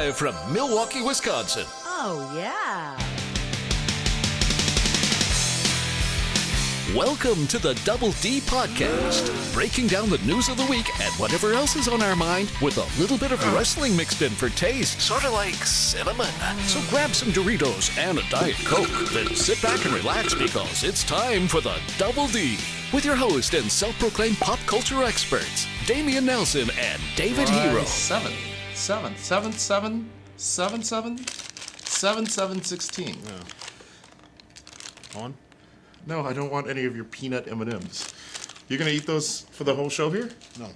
Live from Milwaukee, Wisconsin. Oh, yeah. Welcome to the Double D Podcast, breaking down the news of the week and whatever else is on our mind with a little bit of wrestling mixed in for taste, sort of like cinnamon. So grab some Doritos and a Diet Coke, then sit back and relax because it's time for the Double D with your host and self-proclaimed pop culture experts, Damian Nelson and David Hero. 7-7-7-7-7-7-7-16. On? No, I don't want any of your peanut M&Ms. You're gonna eat those for the whole show here? No.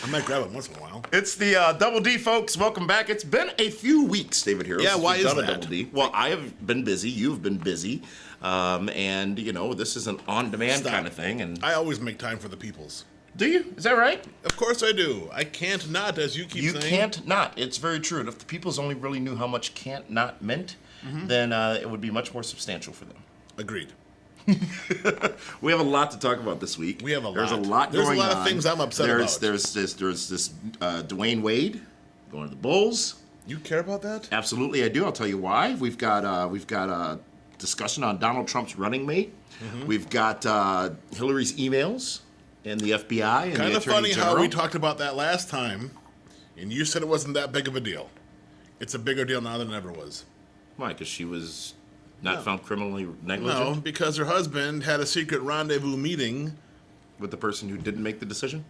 I might grab it once in a while. It's the Double D, folks. Welcome back. It's been a few weeks, David Hero. Yeah, since why we've is done a that? Double D. Well, I have been busy. You've been busy. And, you know, this is an on-demand kind of thing. And I always make time for the peoples. do you? Is that right? Of course I do. I can't not, as you keep You saying. can't not. It's very true. And if the peoples only really knew how much can't not meant, then it would be much more substantial for them. Agreed. We have a lot to talk about this week. We have a There's lot. a lot There's a going lot of on. things I'm upset about. There's this Dwayne Wade going to the Bulls. You care about that? Absolutely, I do. I'll tell you why. We've got a discussion on Donald Trump's running mate. We've got Hillary's emails and the FBI and Kind the of Attorney funny General. how we talked about that last time, and you said it wasn't that big of a deal. It's a bigger deal now than it ever was. Why? Because she was not No. found criminally No, negligent because her husband had a secret rendezvous meeting. with the person who didn't make the decision.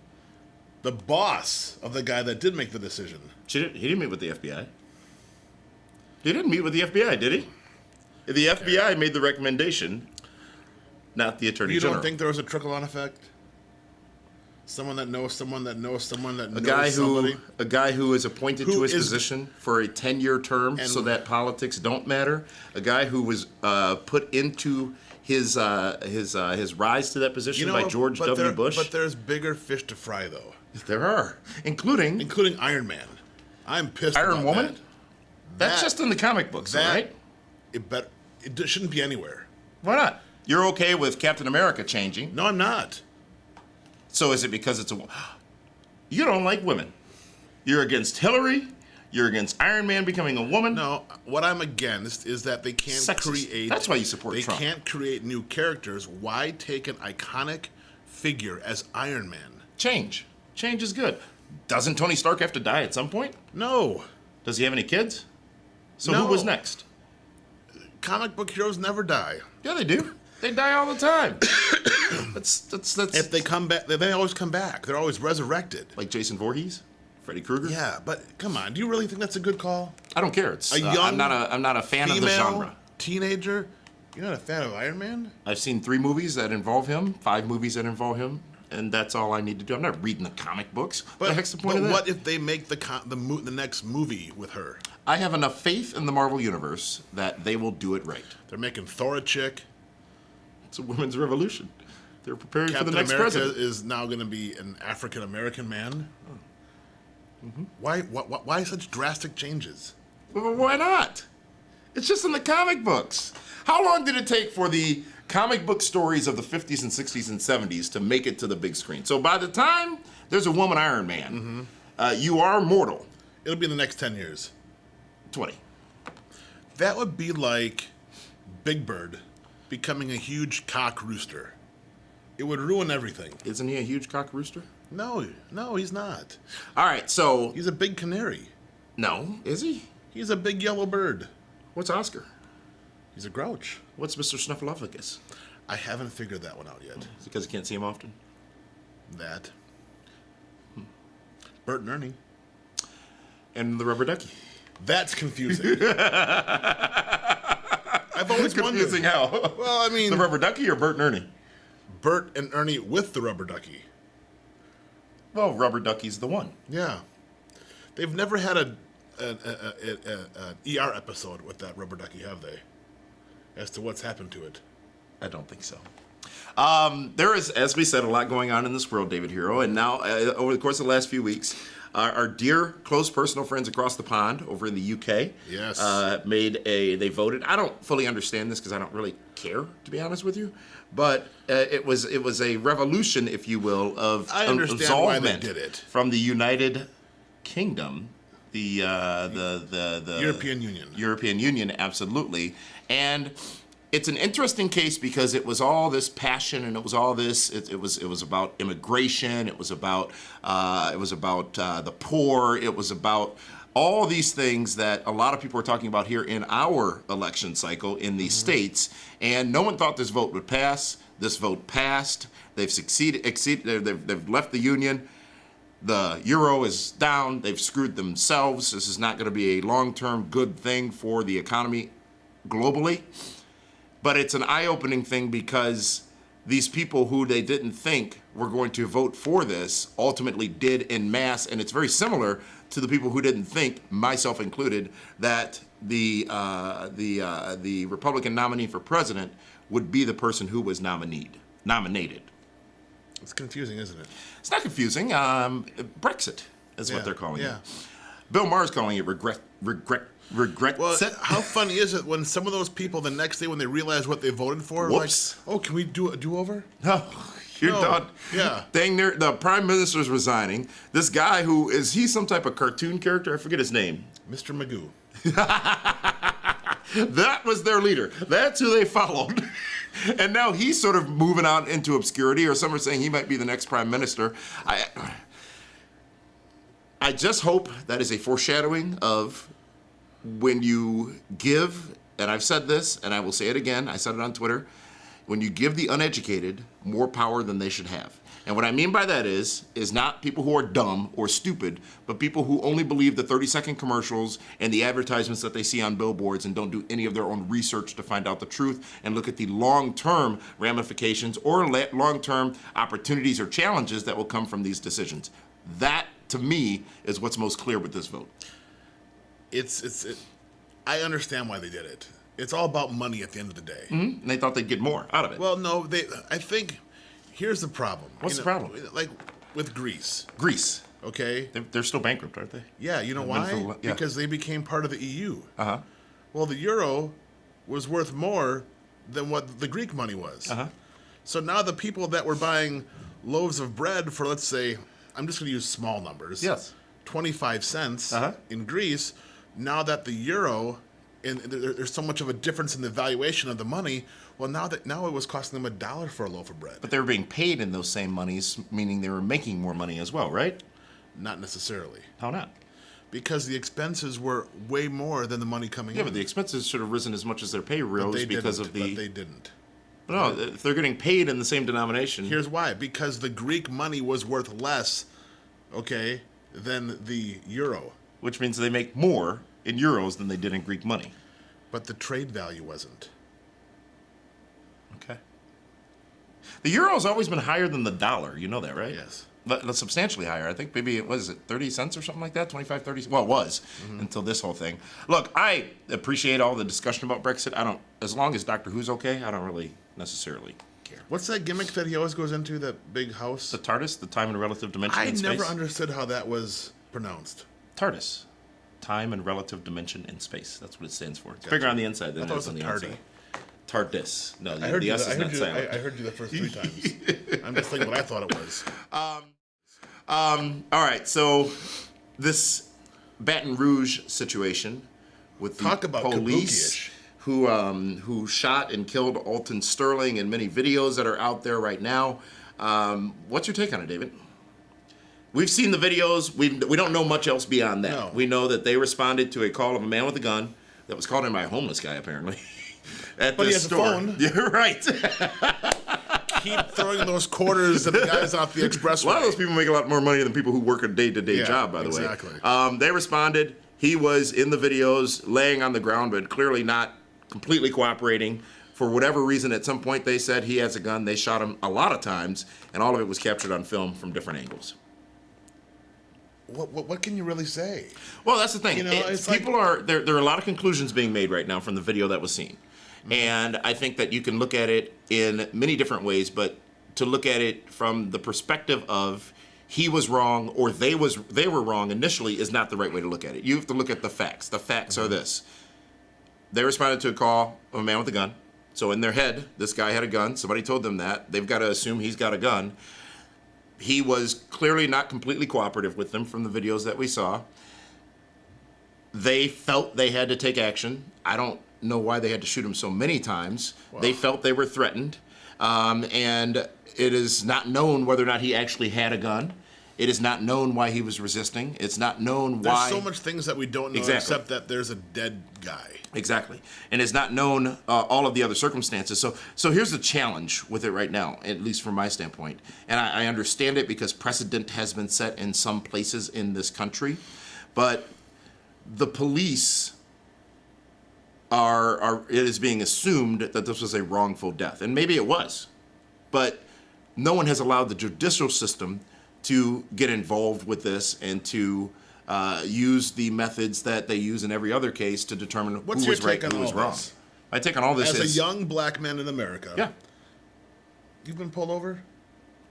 The boss of the guy that did make the decision. He didn't meet with the FBI. He didn't meet with the FBI, did he? The FBI made the recommendation, not the Attorney You General. don't think there was a trickle-on effect? Someone that knows someone that knows someone that a knows somebody? guy who is appointed Who to his is- position for a 10-year term And- so that politics don't matter. A guy who was put into his rise to that position by George W. Bush. But there's bigger fish to fry, though, There are, including including Iron Man. I'm pissed Iron about Woman. that. That's That- just in the comic books, that, right? It shouldn't be anywhere. Why not? You're okay with Captain America changing. No, I'm not. So is it because it's a... You don't like women. You're against Hillary. You're against Iron Man becoming a woman. No, what I'm against is that they can't Sexist. create... That's why you support They Trump. can't create new characters. Why take an iconic figure as Iron Man? Change. Change is good. Doesn't Tony Stark have to die at some point? No. Does he have any kids? So No. who was next? Comic book heroes never die. Yeah, they do. They die all the time. that's If they come back, they always come back. They're always resurrected. like Jason Voorhees, Freddy Krueger. Yeah, but come on. Do you really think that's a good call? I don't care. It's A young I'm not a fan of the Female genre. teenager? You're not a fan of Iron Man? I've seen 3 movies that involve him, 5 movies that involve him, and that's all I need to do. I'm not reading the comic books. What the heck's the point of that? What if they make the next movie with her? I have enough faith in the Marvel Universe that they will do it right. They're making Thor a chick. It's a women's revolution. They're preparing for Captain the next America president. is now going to be an African American man. Mm-hmm. Why such drastic changes? Well, why not? It's just in the comic books. How long did it take for the comic book stories of the 50s and 60s and 70s to make it to the big screen? So by the time there's a woman Iron Man, you are mortal. It'll be in the next 10 years. 20. That would be like Big Bird becoming a huge cock rooster. It would ruin everything. Isn't he a huge cock rooster? No, he's not. All right, so... He's a big canary. No, is he? He's a big yellow bird. What's Oscar? He's a grouch. What's Mr. Snuffleupagus? I haven't figured that one out yet. Is it because you can't see him often? That. Bert and Ernie. And the rubber ducky. That's confusing. I've always Confusing wondered. how? Well, I mean, The rubber ducky or Bert and Ernie? Bert and Ernie with the rubber ducky. Well, rubber ducky's the one. Yeah. They've never had an ER episode with that rubber ducky, have they? As to what's happened to it. I don't think so. There is, as we said, a lot going on in this world, David Hero, and now over the course of the last few weeks, our dear, close personal friends across the pond over in the UK Yes. they voted. I don't fully understand this because I don't really care, to be honest with you, but it was a revolution, if you will, of I understand why they absolvement did it. from the United Kingdom, the European Union. European Union, absolutely. And it's an interesting case because it was all this passion, and it was all this. It was about immigration. It was about the poor. It was about all these things that a lot of people are talking about here in our election cycle in these states. And no one thought this vote would pass. This vote passed. They've they've left the union. The euro is down. They've screwed themselves. This is not going to be a long-term good thing for the economy globally. But it's an eye-opening thing because these people who they didn't think were going to vote for this ultimately did en masse, and it's very similar to the people who didn't think, myself included, that the Republican nominee for president would be the person who was nominated. It's confusing, isn't it? It's not confusing. Brexit is what they're calling it. Yeah. Bill Maher's calling it regret. Well, how funny is it when some of those people the next day when they realize what they voted for, Whoops. like, oh, can we do a do-over? No, you're done. Yeah. Dang, the prime minister's resigning. This guy is he some type of cartoon character? I forget his name. Mr. Magoo. That was their leader. That's who they followed. And now he's sort of moving out into obscurity, or some are saying he might be the next prime minister. I just hope that is a foreshadowing of when you give, and I've said this, and I will say it again, I said it on Twitter, when you give the uneducated more power than they should have. And what I mean by that is not people who are dumb or stupid, but people who only believe the 30-second commercials and the advertisements that they see on billboards and don't do any of their own research to find out the truth and look at the long-term ramifications or long-term opportunities or challenges that will come from these decisions. That, to me, is what's most clear with this vote. I understand why they did it. It's all about money at the end of the day. Mm-hmm. And they thought they'd get more out of it. Well, no, I think here's the problem. What's the problem? Like with Greece. Greece. Okay. They're still bankrupt, aren't they? Yeah, you know why? Yeah. Because they became part of the EU. Uh-huh. Well, the euro was worth more than what the Greek money was. Uh-huh. So now the people that were buying loaves of bread for, let's say, I'm just going to use small numbers. Yes. 25 cents Uh-huh. in Greece. Now that the euro, and there's so much of a difference in the valuation of the money, well, now it was costing them $1 for a loaf of bread. But they were being paid in those same monies, meaning they were making more money as well, right? Not necessarily. How not? Because the expenses were way more than the money coming in. Yeah, but the expenses should have risen as much as their pay rose because of the... But they didn't. No, if they're getting paid in the same denomination... Here's why. Because the Greek money was worth less, okay, than the euro. Which means they make more in euros than they did in Greek money. But the trade value wasn't. Okay. The euro's always been higher than the dollar. You know that, right? Yes. But substantially higher. I think maybe, 30 cents or something like that? 25, 30? Well, it was until this whole thing. Look, I appreciate all the discussion about Brexit. As long as Doctor Who's okay, I don't really necessarily care. What's that gimmick that he always goes into, that big house? The TARDIS, the time and relative dimension in space? I never understood how that was pronounced. TARDIS. Time and relative dimension in space. That's what it stands for. It's bigger on the inside than it is on the outside. TARDIS. No, the S is not silent. I heard you the first 3 times. I'm just thinking what I thought it was. All right, so this Baton Rouge situation with the Talk about police who shot and killed Alton Sterling, and many videos that are out there right now. What's your take on it, David? We've seen the videos. We don't know much else beyond that. No. We know that they responded to a call of a man with a gun that was called in by a homeless guy, apparently. At But this he has store. a phone. You're right. Keep throwing those quarters at the guys off the expressway. A lot of those people make a lot more money than people who work a day-to-day job, by the way. Exactly. They responded. He was in the videos laying on the ground, but clearly not completely cooperating. For whatever reason, at some point they said he has a gun. They shot him a lot of times, and all of it was captured on film from different angles. What can you really say? Well, that's the thing. You know, it's people are there are a lot of conclusions being made right now from the video that was seen. Mm-hmm. And I think that you can look at it in many different ways, but to look at it from the perspective of he was wrong or they were wrong initially is not the right way to look at it. You have to look at the facts. The facts are this. They responded to a call of a man with a gun. So in their head, this guy had a gun. Somebody told them that. They've got to assume he's got a gun. He was clearly not completely cooperative with them from the videos that we saw. They felt they had to take action. I don't know why they had to shoot him so many times. Wow. They felt they were threatened. And it is not known whether or not he actually had a gun. It is not known why he was resisting. It's not known why. There's so much things that we don't know except that there's a dead guy. Exactly. And it's not known all of the other circumstances. So here's the challenge with it right now, at least from my standpoint. And I understand it because precedent has been set in some places in this country. But the police it is being assumed that this was a wrongful death. And maybe it was. But no one has allowed the judicial system to get involved with this and to use the methods that they use in every other case to determine who was right and who was wrong. My take on all this is... As a young black man in America... Yeah. You've been pulled over?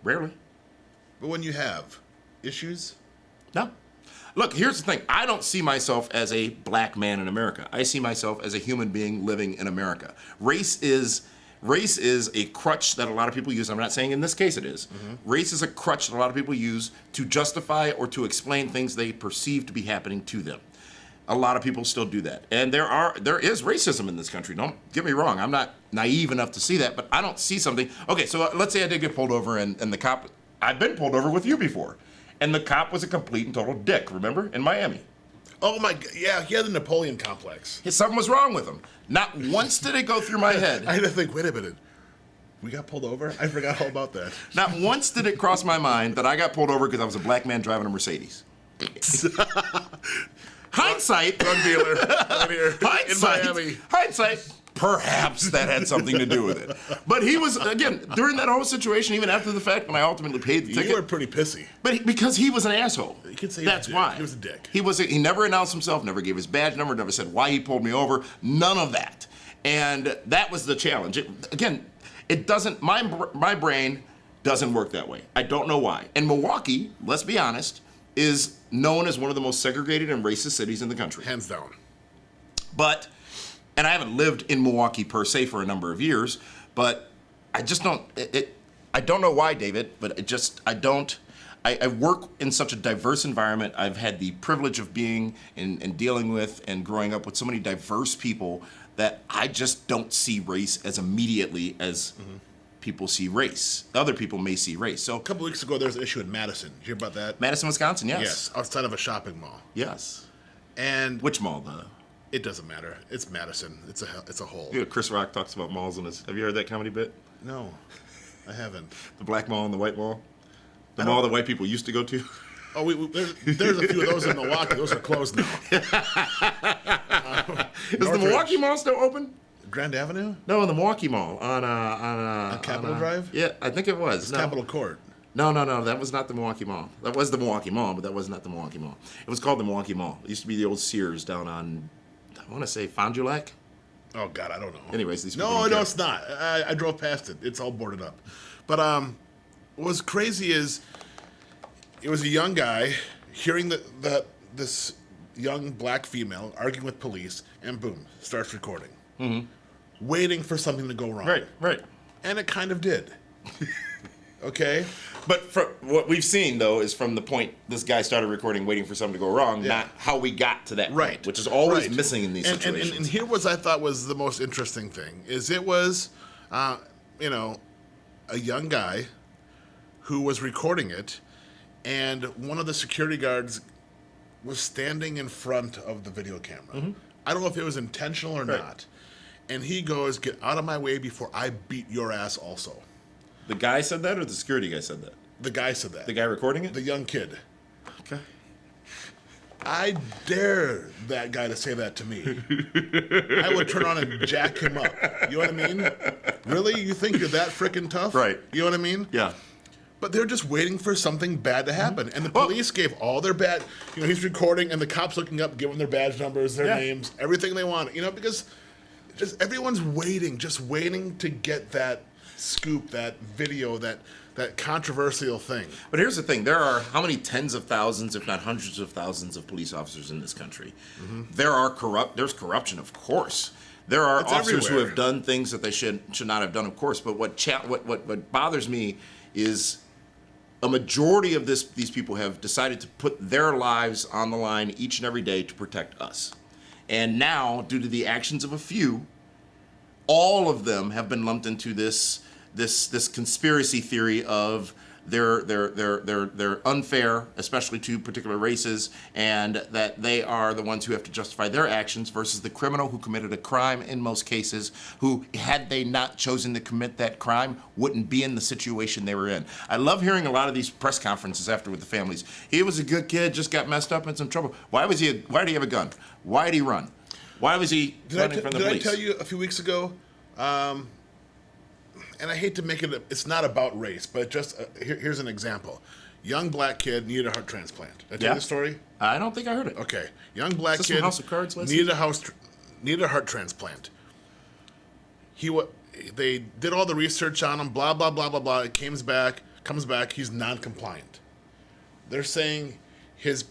Rarely. But when you have, issues? No. Look, here's the thing. I don't see myself as a black man in America. I see myself as a human being living in America. Race is a crutch that a lot of people use. I'm not saying in this case it is. Mm-hmm. Race is a crutch that a lot of people use to justify or to explain things they perceive to be happening to them. A lot of people still do that. And there is racism in this country. Don't get me wrong. I'm not naive enough to see that, but I don't see something. Okay, so let's say I did get pulled over and the cop, I've been pulled over with you before. And the cop was a complete and total dick, remember? In Miami. Oh my God, yeah, he had the Napoleon complex. Something was wrong with him. Not once did it go through my head. I had to think, wait a minute, we got pulled over? I forgot all about that. Not once did it cross my mind that I got pulled over because I was a black man driving a Mercedes. Hindsight. Drug dealer right here in Miami. Hindsight. Perhaps that had something to do with it. But he was, again, during that whole situation, even after the fact, when I ultimately paid the ticket. You were pretty pissy. But because he was an asshole. You could say that's why. He was a dick. He never announced himself, never gave his badge number, never said why he pulled me over. None of that. And that was the challenge. It doesn't, my brain doesn't work that way. I don't know why. And Milwaukee, let's be honest, is known as one of the most segregated and racist cities in the country. Hands down. And I haven't lived in Milwaukee per se for a number of years, but I just don't, I don't know why, David, but I work in such a diverse environment. I've had the privilege of being and dealing with and growing up with so many diverse people that I just don't see race as immediately as people see race. Other people may see race. So a couple weeks ago, there was an issue in Madison. Did you hear about that? Madison, Wisconsin, yes. Yes, outside of a shopping mall. Yes. And which mall, It doesn't matter. It's Madison. It's a hole. You know, Chris Rock talks about malls in his. Have you heard that comedy bit? No, I haven't. The black mall and the white mall. The mall that white people used to go to. Oh, there's a few of those in Milwaukee. Those are closed now. Is the Milwaukee Mall still open? Grand Avenue? No, the Milwaukee Mall on Capitol Drive. Yeah, I think it was. It's Capitol Court. No, that was not the Milwaukee Mall. That was the Milwaukee Mall, but that was not the Milwaukee Mall. It was called the Milwaukee Mall. It used to be the old Sears down on, I want to say Fond du Lac. Oh God, I don't know. Anyways, these no, it's not. I drove past it. It's all boarded up. But what was crazy is it was a young guy hearing this young black female arguing with police, and boom, starts recording, waiting for something to go wrong. Right. And it kind of did. Okay. But from what we've seen, though, is from the point this guy started recording, waiting for something to go wrong, not how we got to that point, which is always missing in these situations. And here was I thought was the most interesting thing is it was, a young guy who was recording it, and one of the security guards was standing in front of the video camera. I don't know if it was intentional or not. And he goes, "Get out of my way before I beat your ass also." The guy said that, or the security guy said that? The guy said that. The guy recording it? The young kid. Okay. I dare that guy to say that to me. I would turn on and jack him up. You know what I mean? Really? You think you're that freaking tough? Right. You know what I mean? Yeah. But they're just waiting for something bad to happen. And the police gave all their bad, he's recording and the cops looking up, giving their badge numbers, their names, everything they want. Because just everyone's waiting to get that scoop, that video, that controversial thing. But here's the thing. There are how many tens of thousands, if not hundreds of thousands of police officers in this country? There's corruption, of course. There are officers who have done things that they should not have done, of course. But what bothers me is a majority of these people have decided to put their lives on the line each and every day to protect us. And now, due to the actions of a few, all of them have been lumped into this conspiracy theory of they're unfair, especially to particular races, and that they are the ones who have to justify their actions versus the criminal who committed a crime in most cases, who, had they not chosen to commit that crime, wouldn't be in the situation they were in. I love hearing a lot of these press conferences after with the families. He was a good kid, just got messed up in some trouble. Why did he have a gun? Why did he run? Why was he running from the police? Did I tell you a few weeks ago? And I hate to make it, it's not about race, but just here's an example. Young black kid needed a heart transplant. Did I tell you the story? I don't think I heard it. Okay. Young black Is this kid from House of Cards last needed a heart transplant. They did all the research on him, blah, blah, blah, blah, blah. It comes back, he's non-compliant. They're saying his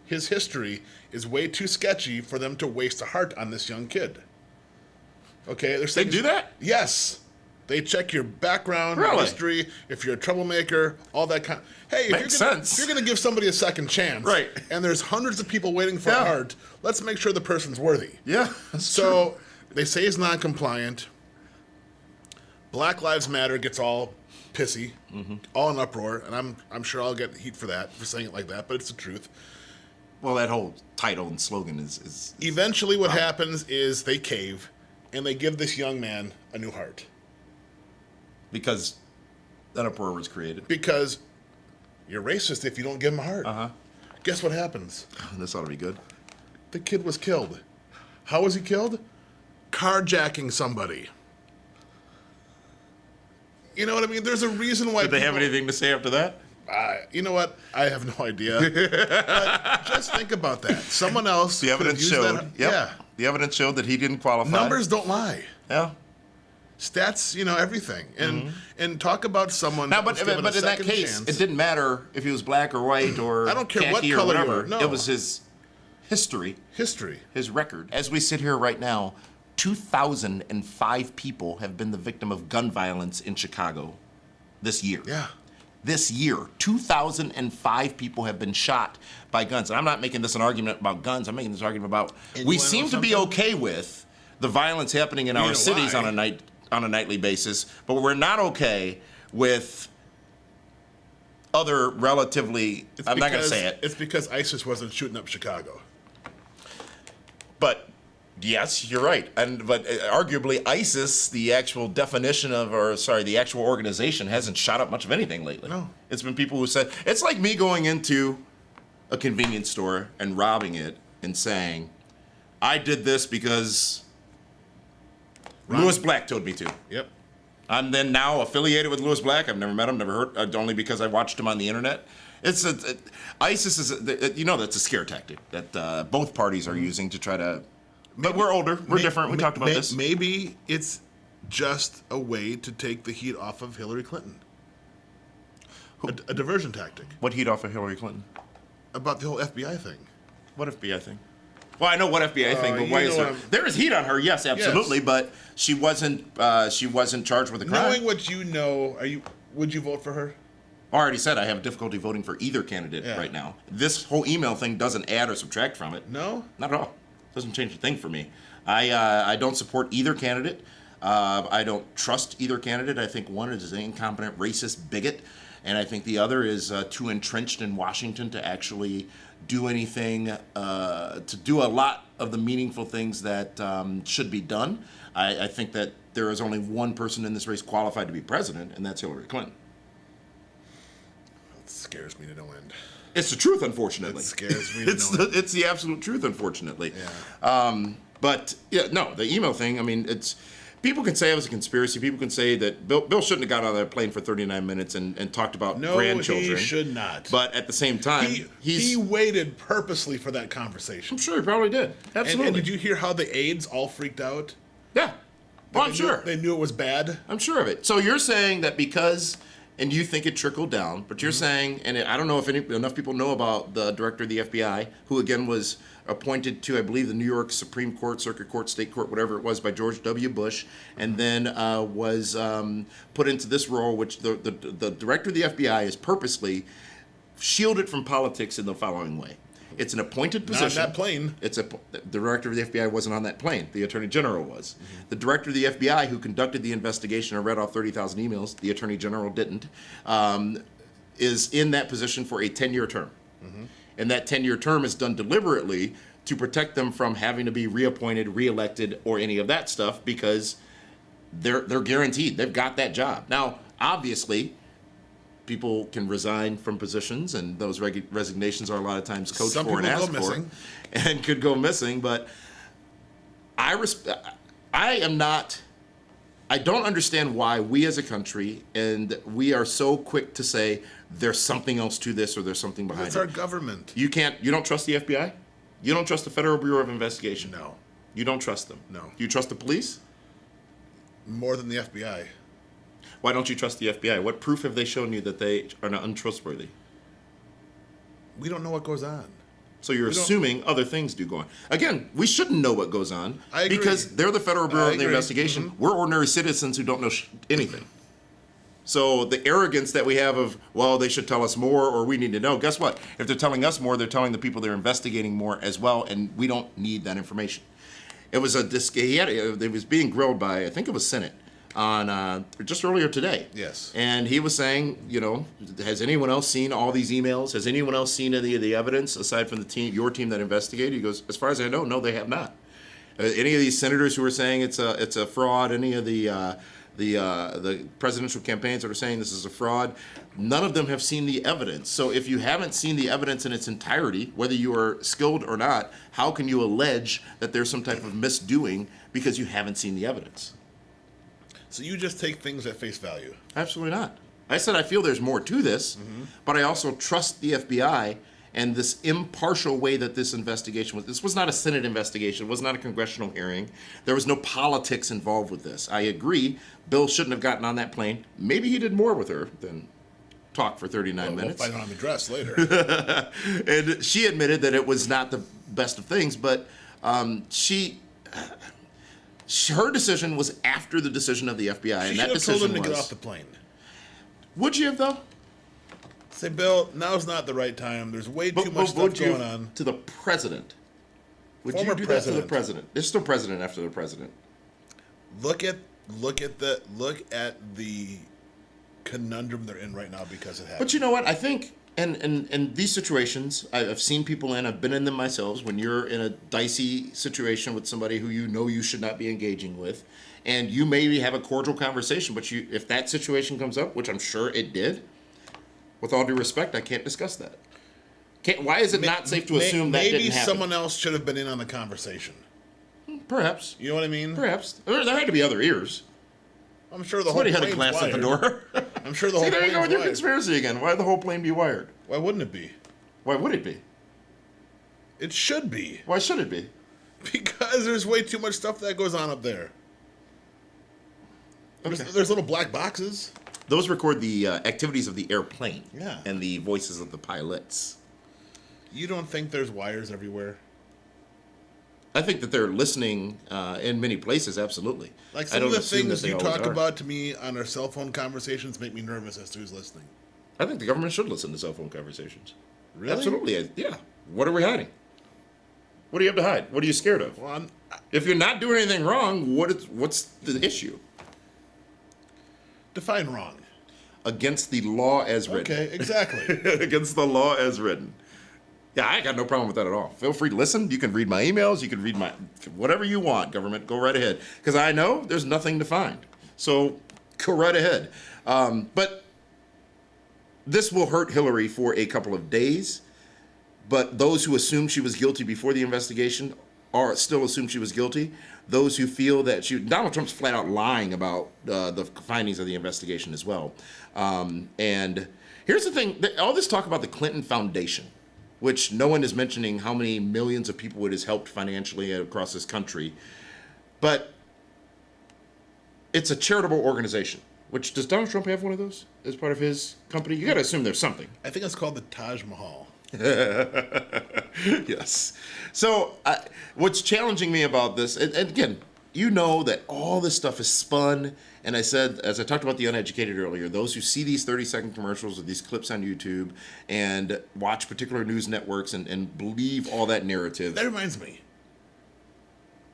history is way too sketchy for them to waste a heart on this young kid. Okay, they're saying... They do that? Yes. They check your background, Really? your history, if you're a troublemaker, all that kind. Hey, if Makes sense. you're going to give somebody a second chance, Right. and there's hundreds of people waiting for a heart, let's make sure the person's worthy. Yeah, that's So they say he's non-compliant. Black Lives Matter gets all pissy, all in uproar, and I'm sure I'll get heat for saying it like that, but it's the truth. Well, that whole title and slogan is Eventually, what happens is they cave, and they give this young man a new heart. because that uproar was created. Because you're racist if you don't give him a heart. Guess what happens? This ought to be good. The kid was killed. How was he killed? Carjacking somebody. You know what I mean? There's a reason why Did they have anything to say after that? You know what? I have no idea. But just think about that. Someone else. The evidence showed. Yeah. The evidence showed that he didn't qualify. Numbers don't lie. Yeah. Stats, everything. And talk about someone. Now, but who's given a in that second case, chance. it didn't matter if he was black or white or I don't care what khaki color or you whatever. were. No. It was his history, his record. As we sit here right now, 2,005 people have been the victim of gun violence in Chicago this year. Yeah. This year, 2,005 people have been shot by guns. And I'm not making this an argument about guns. I'm making this argument about we seem to be okay with the violence happening in our cities on a nightly basis, but we're not okay with other relatively. I'm not going to say it. It's because ISIS wasn't shooting up Chicago. But yes, you're right. But arguably, ISIS, the actual definition of, the actual organization, hasn't shot up much of anything lately. No. It's been people who said, it's like me going into a convenience store and robbing it and saying, I did this because Lewis Black told me to. Yep. I'm then now affiliated with Lewis Black. I've never met him, never heard, only because I watched him on the internet. ISIS is, that's a scare tactic that both parties are using to try to. But we're older, we're different. We talked about this. Maybe it's just a way to take the heat off of Hillary Clinton. A diversion tactic. What heat off of Hillary Clinton? About the whole FBI thing. What FBI thing? Well, I know what FBI thing, but why is there is heat on her? Yes, absolutely, Yes. but she wasn't charged with a crime. Knowing what you know, would you vote for her? I already said I have difficulty voting for either candidate right now. This whole email thing doesn't add or subtract from it. No? Not at all. Doesn't change a thing for me. I don't support either candidate. I don't trust either candidate. I think one is an incompetent, racist bigot, and I think the other is too entrenched in Washington to actually do anything, to do a lot of the meaningful things that should be done. I think that there is only one person in this race qualified to be president, and that's Hillary Clinton. That scares me to no end. It's the truth, unfortunately. It scares me to no end. It's the absolute truth, unfortunately. Yeah. But the email thing. I mean, people can say it was a conspiracy. People can say that Bill shouldn't have got on that plane for 39 minutes and talked about grandchildren. No, he should not. But at the same time, he waited purposely for that conversation. I'm sure he probably did. Absolutely. And did you hear how the aides all freaked out? Yeah. Well, I'm sure. They knew it was bad. I'm sure of it. So you're saying that because and you think it trickled down, but you're saying, and I don't know if enough people know about the director of the FBI, who again was appointed to, I believe, the New York Supreme Court, Circuit Court, State Court, whatever it was, by George W. Bush, and then was put into this role, which the director of the FBI is purposely shielded from politics in the following way. It's an appointed position. Not on that plane. The director of the FBI wasn't on that plane. The Attorney General was. The director of the FBI, who conducted the investigation and read off 30,000 emails, the Attorney General didn't, is in that position for a 10-year term. And that 10-year term is done deliberately to protect them from having to be reappointed, reelected, or any of that stuff, because they're guaranteed. They've got that job. Now, obviously, people can resign from positions, and those resignations are a lot of times coached for and asked for, and could go missing. But I don't understand why we as a country, and we are so quick to say there's something else to this or there's something behind it. It's our government. You don't trust the FBI? You don't trust the Federal Bureau of Investigation? No. You don't trust them? No. Do you trust the police? More than the FBI. Why don't you trust the FBI? What proof have they shown you that they are not untrustworthy? We don't know what goes on. So you're assuming other things do go on. Again, we shouldn't know what goes on. I agree. Because they're the Federal Bureau of the Investigation. We're ordinary citizens who don't know anything. So the arrogance that we have of, well, they should tell us more or we need to know. Guess what? If they're telling us more, they're telling the people they're investigating more as well, and we don't need that information. It was it was being grilled by, I think it was Senate, on just earlier today. Yes. And he was saying, has anyone else seen all these emails? Has anyone else seen any of the evidence aside from your team that investigated? He goes, as far as I know, no, they have not. Any of these senators who are saying it's a fraud, any of the presidential campaigns that are saying this is a fraud, none of them have seen the evidence. So if you haven't seen the evidence in its entirety, whether you are skilled or not, how can you allege that there's some type of misdoing because you haven't seen the evidence? So you just take things at face value? Absolutely not. I said I feel there's more to this, but I also trust the FBI and this impartial way that this investigation was. This was not a Senate investigation. It was not a congressional hearing. There was no politics involved with this. I agree, Bill shouldn't have gotten on that plane. Maybe he did more with her than talk for 39 minutes. We'll find out on the dress later. And she admitted that it was not the best of things, but her decision was after the decision of the FBI, and that decision told him to get off the plane. Would you have, though? Say, Bill, now's not the right time. There's way too much stuff going on. To the president. Would Former you do president. that to the president? There's still president after the president. Look at the conundrum they're in right now because it happened. But you know what? I think in these situations, I've seen people I've been in them myself, when you're in a dicey situation with somebody who you should not be engaging with, and you maybe have a cordial conversation, but if that situation comes up, which I'm sure it did, with all due respect, I can't discuss that. Why is it not safe to assume that didn't happen? Maybe someone else should have been in on the conversation. Perhaps. You know what I mean? Perhaps. There had to be other ears. I'm sure the Somebody whole had a plane's glass wired. at the door. I'm sure the whole there you go with your wired. conspiracy again. Why would the whole plane be wired? Why wouldn't it be? Why would it be? It should be. Why should it be? Because there's way too much stuff that goes on up there. Okay. There's little black boxes. Those record the activities of the airplane. Yeah. And the voices of the pilots. You don't think there's wires everywhere? I think that they're listening in many places, absolutely. Like I some don't of the assume things that they you always talk are. about to me on our cell phone conversations make me nervous as to who's listening. I think the government should listen to cell phone conversations. Really? Absolutely, yeah. What are we hiding? What do you have to hide? What are you scared of? Well, If you're not doing anything wrong, what's the issue? define wrong. Against the law as written. Okay, exactly. Against the law as written. Yeah, I got no problem with that at all. Feel free to listen. You can read my emails. You can read whatever you want, government. Go right ahead. Because I know there's nothing to find. So go right ahead. But this will hurt Hillary for a couple of days. But those who assume she was guilty before the investigation still assume she was guilty. Those who feel that Donald Trump's flat out lying about the findings of the investigation as well. And here's the thing, all this talk about the Clinton Foundation, which no one is mentioning how many millions of people it has helped financially across this country. But it's a charitable organization. Which, does Donald Trump have one of those as part of his company? You got to assume there's something. I think it's called the Taj Mahal. Yes. So, what's challenging me about this, and again, you know that all this stuff is spun. And I said, as I talked about the uneducated earlier, those who see these 30-second commercials or these clips on YouTube and watch particular news networks and believe all that narrative. That reminds me.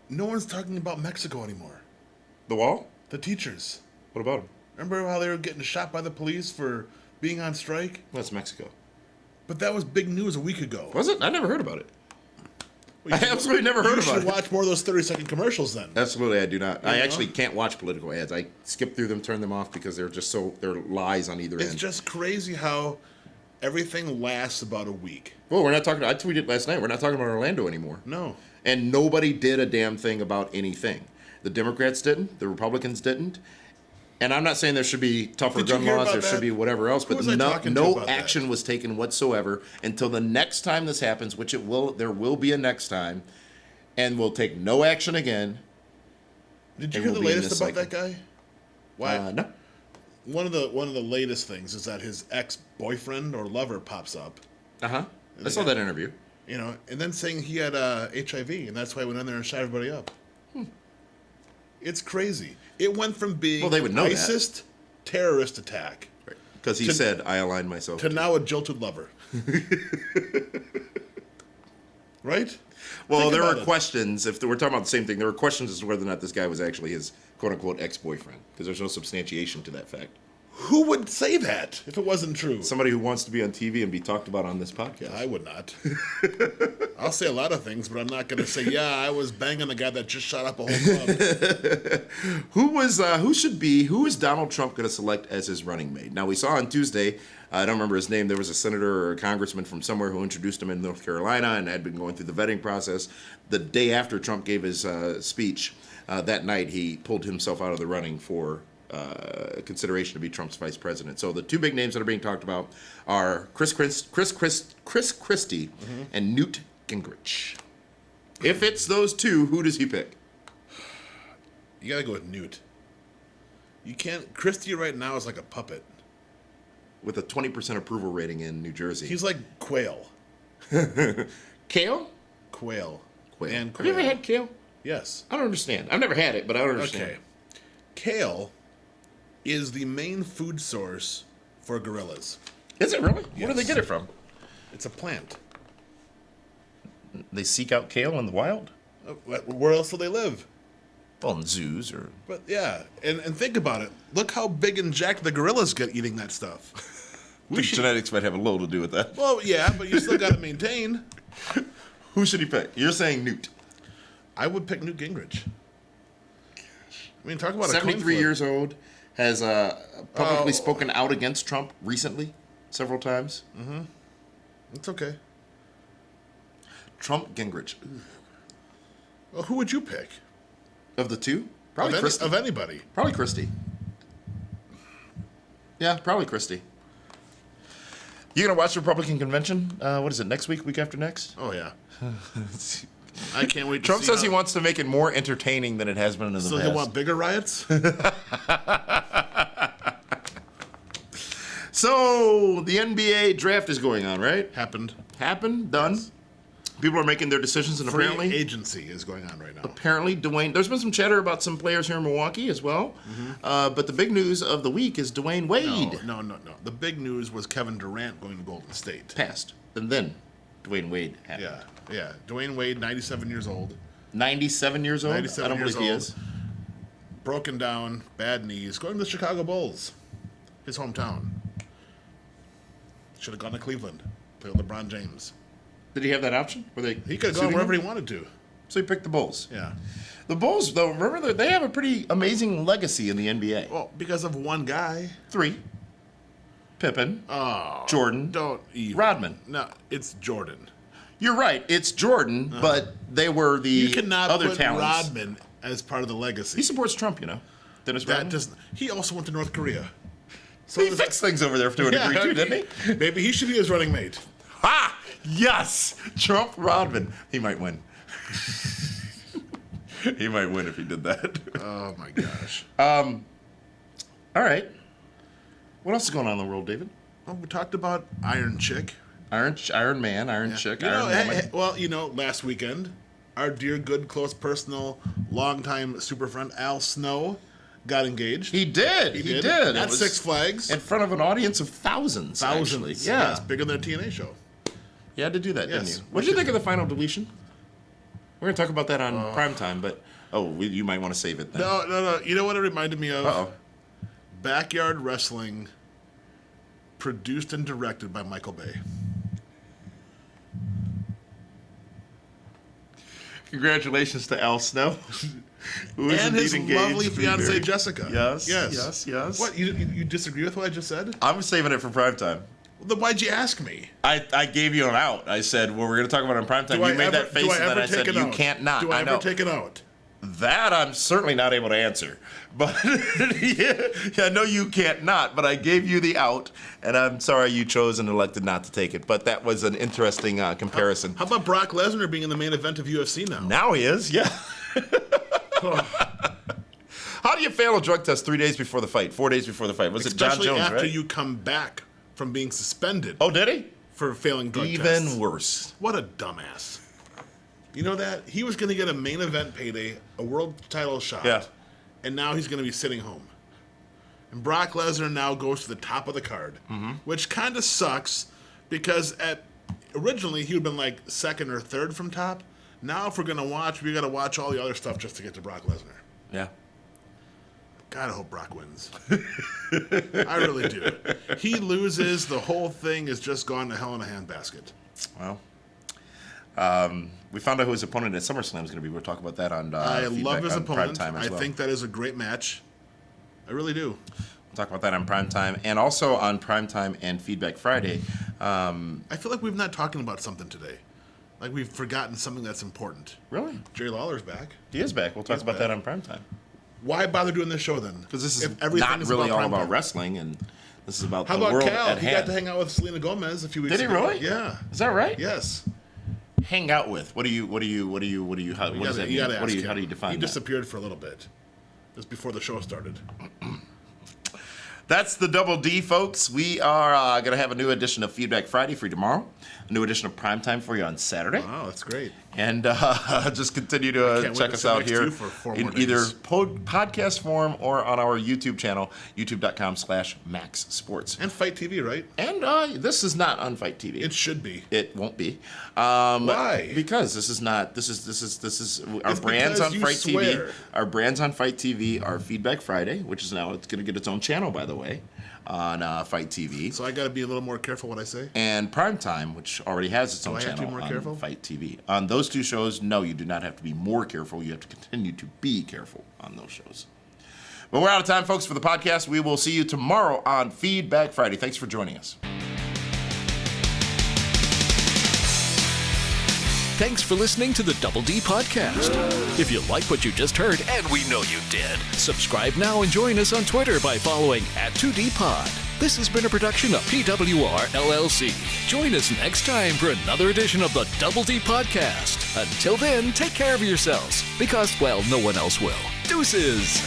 No one's talking about Mexico anymore. The wall? The teachers. What about them? Remember how they were getting shot by the police for being on strike? That's Mexico. But that was big news a week ago. Was it? I never heard about it. Well, I absolutely never heard about it. You should watch more of those 30-second commercials then. Absolutely, I do not. You I know? actually can't watch political ads. I skip through them, turn them off because they're just they're lies on either It's end. just crazy how everything lasts about a week. Well, we're not talking. I tweeted last night. We're not talking about Orlando anymore. No. And nobody did a damn thing about anything. The Democrats didn't. The Republicans didn't. And I'm not saying there should be tougher Did you gun hear laws. about There that? should be whatever else. Who But was I talking to no about that? action was taken whatsoever until the next time this happens, which it will. There will be a next time, and we'll take no action again. Did you And hear the we'll be in latest this about cycle. that guy? Why? No. One of the latest things is that his ex-boyfriend or lover pops up, I saw that interview. you know, and then saying he had HIV, and that's why he went in there and shot everybody up. It's crazy. It went from being Well, they would know that. ISIS terrorist attack Because he said, I aligned myself. to now a jilted lover. Right? Well, Think there about were it. questions. If we're talking about the same thing, there were questions as to whether or not this guy was actually his quote-unquote ex-boyfriend, because there's no substantiation to that fact. Who would say that if it wasn't true? Somebody who wants to be on TV and be talked about on this podcast. I would not. I'll say a lot of things, but I'm not going to say, yeah, I was banging the guy that just shot up a whole club. Who is Donald Trump going to select as his running mate? Now, we saw on Tuesday, I don't remember his name, there was a senator or a congressman from somewhere who introduced him in North Carolina and had been going through the vetting process. The day after Trump gave his speech, that night he pulled himself out of the running for consideration to be Trump's vice president. So the two big names that are being talked about are Chris Christie and Newt Gingrich. If it's those two, who does he pick? You got to go with Newt. You can't. Christie right now is like a puppet. With a 20% approval rating in New Jersey. He's like quail. Kale? Quail. Quail. And Have quail. you ever had kale? Yes. I don't understand. I've never had it, but I don't understand. Okay. Kale is the main food source for gorillas. Is it really? Where do they Yes. get it from? It's a plant. They seek out kale in the wild? Where else do they live? Well, in zoos or... But yeah, and think about it. Look how big and jacked the gorillas get eating that stuff. I think genetics might have a little to do with that. Well, yeah, but you still got to maintain. Who should he pick? You're saying Newt. I would pick Newt Gingrich. I mean, talk about 73 years old, has publicly spoken out against Trump recently, several times. It's okay. Trump, Gingrich. Well, who would you pick? Of the two? Probably Christie. Of anybody. Probably Christie. Yeah, probably Christie. You gonna watch the Republican convention? What is it, next week, week after next? Oh, yeah. I can't wait to Trump see says how- he wants to make it more entertaining than it has been in the So past. he'll want bigger riots? So, the NBA draft is going on, right? Happened. Happened, done. People are making their decisions, and Free apparently, agency is going on right now. Dwayne. There's been some chatter about some players here in Milwaukee as well. But the big news of the week is Dwayne Wade No. The big news was Kevin Durant going to Golden State. passed, and then Dwayne Wade happened. Yeah. Dwayne Wade, 97 years old. 97 years old. 97 I don't years believe he old. is. Broken down, bad knees, going to the Chicago Bulls, his hometown. Should have gone to Cleveland, play with LeBron James. Did he have that option? Were they? He could have gone suiting wherever him? he wanted to. So he picked the Bulls. Yeah. The Bulls, though, remember they have a pretty amazing legacy in the NBA. Well, because of one guy. 3. Pippen. Oh. Jordan. Don't even. Rodman. No, it's Jordan. You're right. It's Jordan, but they were the You cannot other put talents. Rodman as part of the legacy. He supports Trump, you know. Dennis That Rodman. doesn't. He also went to North Korea. So He fixed things over there to a degree too, didn't he? Maybe he should be his running mate. Ha! Yes! Trump Rodman. He might win. He might win if he did that. Oh my gosh. All right. What else is going on in the world, David? Well, we talked about Iron Chick. Iron Man, Iron Chick, You know, Iron Woman. well, you know, last weekend, our dear, good, close, personal, longtime super friend Al Snow got engaged. He did. He did. At It was Six Flags. in front of an audience of thousands. Actually. Yeah. Yes, bigger than a TNA show. You had to do that, Yes. didn't you? What did you think of the final deletion? We're going to talk about that on primetime, but you might want to save it then. No. You know what it reminded me of? Uh-oh. Backyard Wrestling, produced and directed by Michael Bay. Congratulations to Al Snow, who is And indeed his engaged lovely to be fiancee married. Jessica. Yes. What, you disagree with what I just said? I'm saving it for primetime. Well, then why'd you ask me? I gave you an out. I said, well, we're going to talk about it on primetime. You made that face, and then I said, you can't not. Do I know. ever take it out? That I'm certainly not able to answer. But yeah, I know you can't not, but I gave you the out, and I'm sorry you chose and elected not to take it. But that was an interesting comparison. How about Brock Lesnar being in the main event of UFC now? Now he is, yeah. How do you fail a drug test 3 days before the fight, 4 days before the fight? Was it John Especially Jones, after right? you come back from being suspended Oh, did he? for failing drug Even tests. worse. What a dumbass. You know that? He was going to get a main event payday, a world title shot. Yeah. And now he's going to be sitting home. And Brock Lesnar now goes to the top of the card, which kind of sucks because originally he would have been like second or third from top. Now if we're going to watch, we got to watch all the other stuff just to get to Brock Lesnar. Yeah. God, I hope Brock wins. I really do. He loses, the whole thing is just gone to hell in a handbasket. Well, we found out who his opponent at SummerSlam is going to be. We'll talk about that on I feedback love his on opponent. Primetime as I well. think that is a great match. I really do. We'll talk about that on Primetime. And also on Primetime and Feedback Friday. I feel like we've not talking about something today. Like we've forgotten something that's important. Really? Jerry Lawler's back. He is back. We'll talk about back. that on Primetime. Why bother doing this show then? Because this is If everything not is really all primetime. about wrestling, and this is about How the about world Cal? at He hand. got to hang out with Selena Gomez a few weeks Did he ago. really? Yeah. Is that right? Yes. Hang out with. What do you, how does that mean? gotta ask How do you him. define He that? disappeared for a little bit. Just before the show started. That's the Double D, folks. We are going to have a new edition of Feedback Friday for you tomorrow, a new edition of Primetime for you on Saturday. Wow, that's great. And just continue to can't wait check to us sit out next to here you for 4 in more either days. podcast form or on our YouTube channel, youtube.com/Max Sports. And Fight TV, right? And this is not on Fight TV. It should be. It won't be. Why? Because this is not. This is our It's brands because on you Fight swear. TV. Our brands on Fight TV are Feedback Friday, which is now it's going to get its own channel, by the way, on Fight TV. So I got to be a little more careful what I say. And Primetime, which already has its own I have to be channel more on careful? Fight TV. On those two shows, no, you do not have to be more careful. You have to continue to be careful on those shows. But we're out of time, folks, for the podcast. We will see you tomorrow on Feedback Friday. Thanks for joining us. Thanks for listening to the Double D Podcast. If you like what you just heard, and we know you did, subscribe now and join us on Twitter by following @2DPod. This has been a production of PWR LLC. Join us next time for another edition of the Double D Podcast. Until then, take care of yourselves, because, well, no one else will. Deuces!